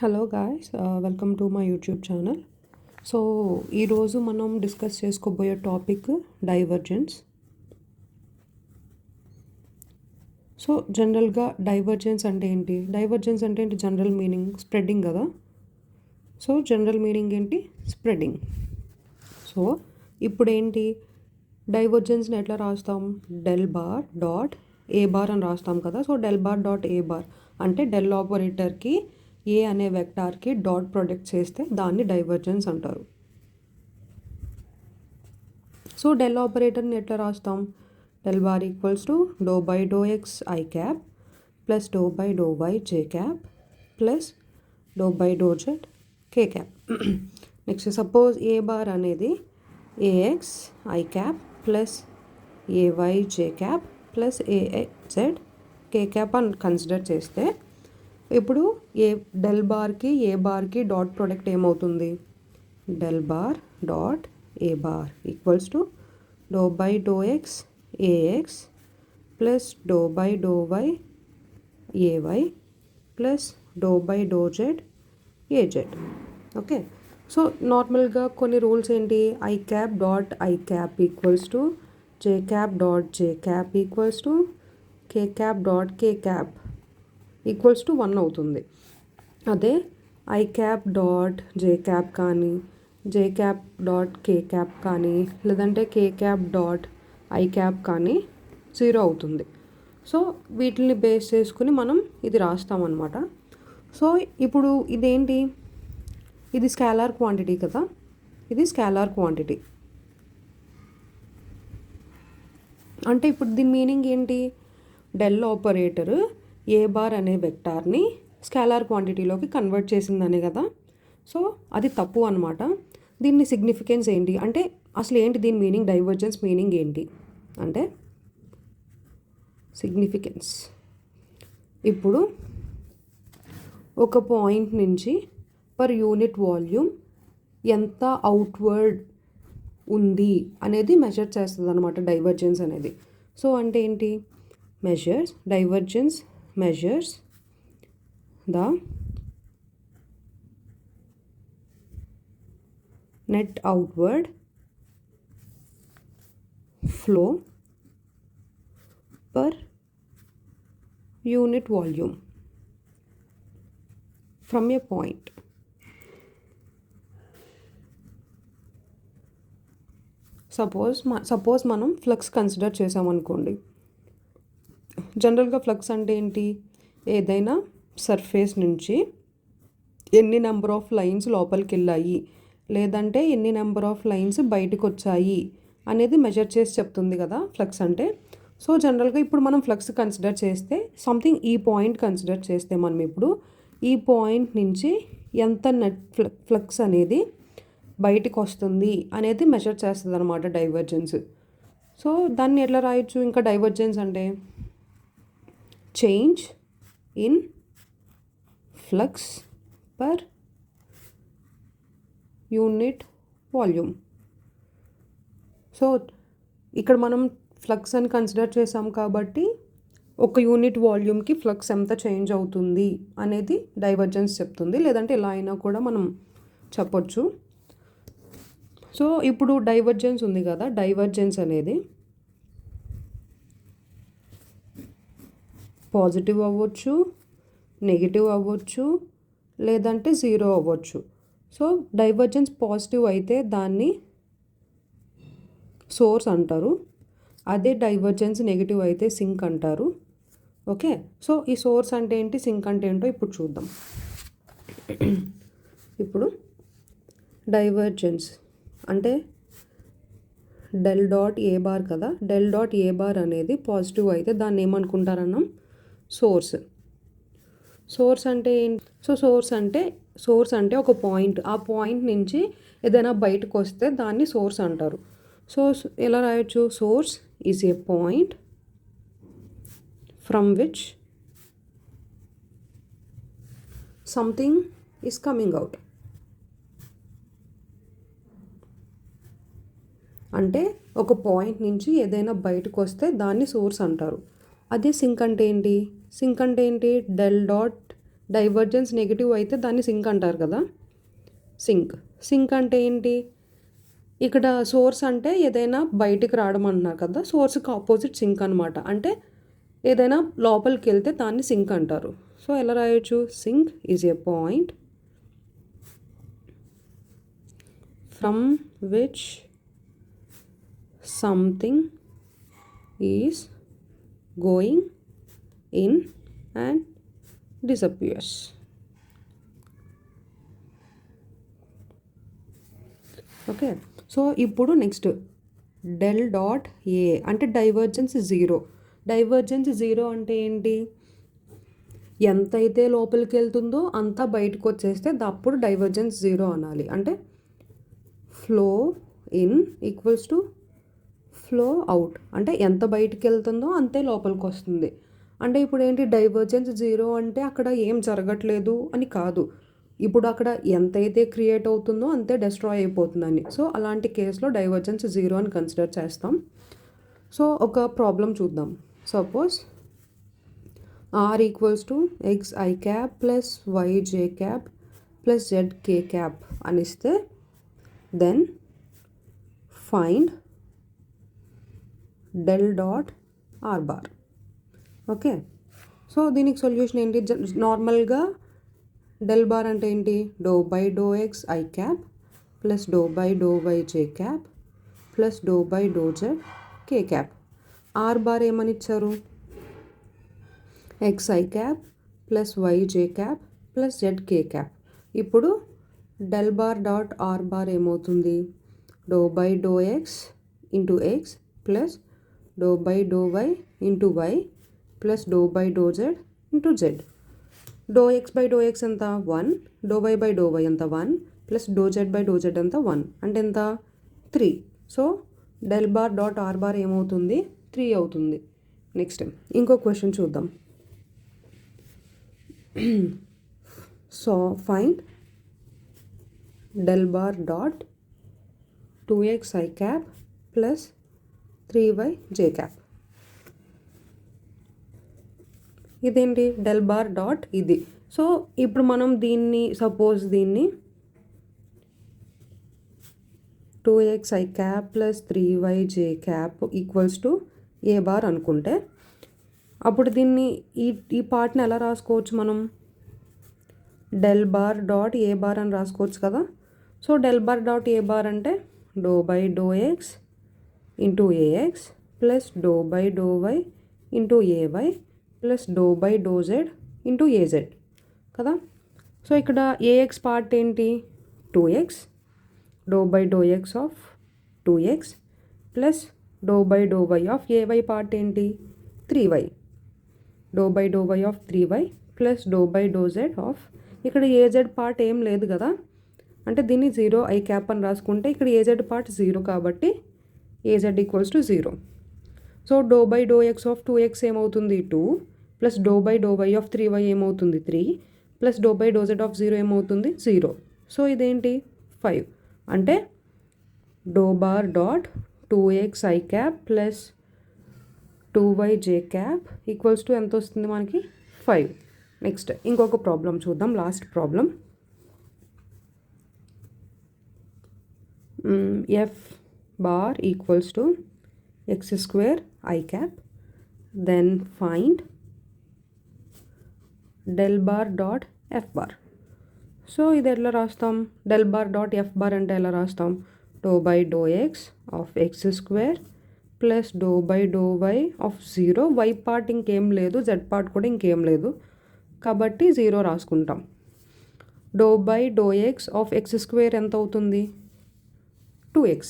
Hello guys, welcome to my YouTube channel. So ఈరోజు మనం discuss చేసుకోబోయే టాపిక్ డైవర్జెన్స్. సో జనరల్గా డైవర్జెన్స్ అంటే ఏంటి? జనరల్ మీనింగ్ స్ప్రెడ్డింగ్ కదా. సో జనరల్ మీనింగ్ ఏంటి? స్ప్రెడ్డింగ్. సో ఇప్పుడు ఏంటి, డైవర్జెన్స్ని ఎట్లా రాస్తాం? డెల్ బార్ డాట్ ఏ బార్ అని రాస్తాం కదా. సో డెల్ బార్ డాట్ ఏ బార్ అంటే డెల్ ఆపరేటర్కి ఏ అనే వెక్టార్కి డాట్ ప్రొడక్ట్ చేస్తే దాన్ని డైవర్జెన్స్ అంటారు. సో డెల్ ఆపరేటర్ని ఎట్లా రాస్తాం? Del bar equals to do by do x i cap plus do by do y j cap plus do by do z k cap. Next suppose a bar అనేది a x i cap plus a y j cap plus a z k cap అని consider చేస్తే ఇప్పుడు del బార్కి a బార్కి dot product ఏమవుతుంది? Del bar dot A bar equals to do by do x a x plus do by do y a y plus do by do z a z. Okay, so నార్మల్గా కొన్ని rules ఏంటి? I cap dot i cap equals to j cap dot j cap equals to k cap dot k cap equals to 1 అవుతుంది. అదే i cap dot j cap కానీ j cap dot k cap కానీ లేదంటే k cap dot i cap కానీ 0 అవుతుంది. So వీటిని base చేసుకుని మనం ఇది రాస్తామన్నమాట. సో ఇప్పుడు ఇదేంటి? ఇది స్కేలార్ క్వాంటిటీ కదా. ఇది స్కేలార్ క్వాంటిటీ అంటే ఇప్పుడు దీని మీనింగ్ ఏంటి? డెల్ ఆపరేటర్ ఏ బార్ అనే వెక్టార్ని స్కేలార్ క్వాంటిటీలోకి కన్వర్ట్ చేసిందనే కదా. సో అది తప్పు అనమాట. దీన్ని సిగ్నిఫికెన్స్ ఏంటి అంటే అసలు ఏంటి దీని మీనింగ్? డైవర్జెన్స్ మీనింగ్ ఏంటి అంటే సిగ్నిఫికెన్స్. ఇప్పుడు ఒక పాయింట్ నుంచి పర్ యూనిట్ వాల్యూమ్ ఎంత అవుట్వర్డ్ ఉంది అనేది మెజర్ చేస్తుంది అనమాట డైవర్జెన్స్ అనేది. సో అంటే ఏంటి? Divergence measures the net outward flow per unit volume from a point. Suppose మనం ఫ్లక్స్ కన్సిడర్ చేసామనుకోండి. జనరల్గా ఫ్లక్స్ అంటే ఏంటి? ఏదైనా సర్ఫేస్ నుంచి ఎన్ని నెంబర్ ఆఫ్ లైన్స్ లోపలికి వెళ్ళాయి లేదంటే ఎన్ని నెంబర్ ఆఫ్ లైన్స్ బయటకు వచ్చాయి అనేది మెజర్ చేసి చెప్తుంది కదా ఫ్లక్స్ అంటే. సో జనరల్గా ఇప్పుడు మనం ఫ్లక్స్ కన్సిడర్ చేస్తే సంథింగ్ ఈ పాయింట్ కన్సిడర్ చేస్తే మనం ఇప్పుడు ఈ పాయింట్ నుంచి ఎంత నెట్ ఫ్లక్స్ అనేది బయటకు వస్తుంది అనేది మెజర్ చేస్తుంది అనమాట డైవర్జెన్స్. సో దాన్ని ఎట్లా రాయొచ్చు ఇంకా డైవర్జెన్స్ అంటే change in flux per unit volume. So ఇక్కడ మనం ఫ్లక్స్ అని కన్సిడర్ చేసాం కాబట్టి ఒక యూనిట్ వాల్యూమ్కి ఫ్లక్స్ ఎంత చేంజ్ అవుతుంది అనేది డైవర్జెన్స్ చెప్తుంది. లేదంటే ఇలా అయినా కూడా మనం చెప్పొచ్చు. సో ఇప్పుడు డైవర్జెన్స్ ఉంది కదా. డైవర్జెన్స్ అనేది పాజిటివ్ అవ్వచ్చు, నెగిటివ్ అవ్వచ్చు, లేదంటే 0 అవ్వచ్చు. సో డైవర్జెన్స్ పాజిటివ్ అయితే దాన్ని సోర్స్ అంటారు. అదే డైవర్జెన్స్ నెగిటివ్ అయితే సింక్ అంటారు. ఓకే, సో ఈ సోర్స్ అంటే ఏంటి, సింక్ అంటే ఏంటో ఇప్పుడు చూద్దాం. ఇప్పుడు డైవర్జెన్స్ అంటే డెల్ డాట్ ఏ బార్ కదా. డెల్ డాట్ ఏ బార్ అనేది పాజిటివ్ అయితే దాన్ని ఏమనుకుంటారన్నాం? సోర్స్ అంటే ఏంటి? సో సోర్స్ అంటే ఒక పాయింట్, ఆ పాయింట్ నుంచి ఏదైనా బయటకు వస్తే దాన్ని సోర్స్ అంటారు. సో ఎలా రాయొచ్చు? Source is a point from which something is coming out. అంటే ఒక పాయింట్ నుంచి ఏదైనా బయటకు వస్తే దాన్ని సోర్స్ అంటారు. అదే సింక్ అంటే ఏంటి? డెల్ డాట్ డైవర్జెన్స్ నెగిటివ్ అయితే దాన్ని సింక్ అంటారు కదా. సింక్ అంటే ఏంటి? ఇక్కడ సోర్స్ అంటే ఏదైనా బయటికి రావడం అంటున్నారు కదా, సోర్స్కి ఆపోజిట్ సింక్ అనమాట. అంటే ఏదైనా లోపలికి వెళ్తే దాన్ని సింక్ అంటారు. సో ఎలా రాయొచ్చు? Sink is a point from which something is going in and disappears. Okay, so ఇప్పుడు నెక్స్ట్ డెల్ డాట్ ఏ అంటే డైవర్జెన్స్ జీరో. డైవర్జెన్స్ జీరో అంటే ఏంటి? ఎంతైతే లోపలికి వెళ్తుందో అంతా బయటకు వచ్చేస్తే అప్పుడు డైవర్జెన్స్ జీరో అనాలి. అంటే flow in equals to flow out. అంటే ఎంత బయటికి వెళ్తుందో అంతే లోపలికి వస్తుంది. అంటే ఇప్పుడు ఏంటి? డైవర్జెన్స్ జీరో అంటే అక్కడ ఏం జరగట్లేదు అని కాదు, ఇప్పుడు అక్కడ ఎంతైతే క్రియేట్ అవుతుందో అంతే డెస్ట్రాయ్ అయిపోతుందని. సో అలాంటి కేసులో డైవర్జెన్స్ జీరో అని కన్సిడర్ చేస్తాం. సో ఒక ప్రాబ్లం చూద్దాం. Suppose r equals to x i cap plus y j cap plus z k cap అనిస్తే then find del dot r bar. Okay, so దీనికి సొల్యూషన్ ఏంటి? నార్మల్గా డెల్ బార్ అంటే ఏంటి? Do by do x i cap plus do by do y j cap plus do by do z k cap. R bar ఏమని ఇచ్చారు? X i cap plus y j cap plus z k cap. ఇప్పుడు del bar dot r bar ఏమవుతుంది? Do by do x into x plus do by do y into y plus do by do z into z. Do x by do x ఎంత? 1. Do y by do y ఎంత? 1 plus do z by do z ఎంత? 1. అంటే ఎంత? 3. So del bar dot r bar ఏమవుతుంది? 3 అవుతుంది. Next ఇంకో question చూద్దాం. So find del bar dot 2x I cap plus 3y J cap. ఇదేంటి? Del bar dot ఇది. సో ఇప్పుడు మనం దీన్ని సపోజ్ దీన్ని 2x I cap plus 3y J cap equals to A bar అనుకుంటే అప్పుడు దీన్ని ఈ పార్ట్ని ఎలా రాసుకోవచ్చు మనం? డెల్ బార్ డాట్ ఏ బార్ అని రాసుకోవచ్చు కదా. సో డెల్ బార్ డాట్ ఏ బార్ అంటే do by do x into A x plus do by do y into a y plus do by do z into a z కదా. సో ఇక్కడ ఏఎక్స్ పార్ట్ ఏంటి? 2x do by do x of 2x plus do by do y of a y part ఏంటి? 3y do by do y of 3y plus do by do z of, ఇక్కడ a z part ఏం లేదు కదా, అంటే దీన్ని 0 I cap అని రాసుకుంటే ఇక్కడ ఏజెడ్ పార్ట్ 0 కాబట్టి A z equals to 0. So do by do x of 2x ఏమవుతుంది? 2 plus do by do y of 3y ఏమవుతుంది? 3 plus do by do z of 0 ఏమవుతుంది? 0. సో ఇదేంటి? 5. అంటే do bar dot 2x I cap plus 2y J cap equals to ఎంత వస్తుంది మనకి? 5. Next ఇంకొక problem చూద్దాం, last problem. F bar equals to x square I cap, then find del bar dot f bar. So ఇది ఎలా రాస్తాం? Del bar dot F bar అంటే ఎలా రాస్తాం? Do by do x of x square plus do by do y of 0. Y part ఇంకేం లేదు, Z part కూడా ఇంకేం లేదు కాబట్టి 0 రాసుకుంటాం. Do by do x of x square ఎంత అవుతుంది? 2x.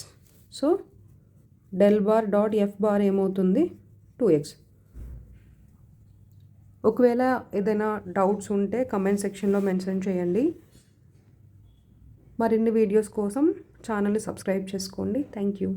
So del bar dot F bar ఏమవుతుంది? 2x. ఒకవేళ ఏదైనా డౌట్స్ ఉంటే కమెంట్ సెక్షన్లో మెన్షన్ చేయండి. మరిన్ని వీడియోస్ కోసం ఛానల్ని సబ్స్క్రైబ్ చేసుకోండి. Thank you.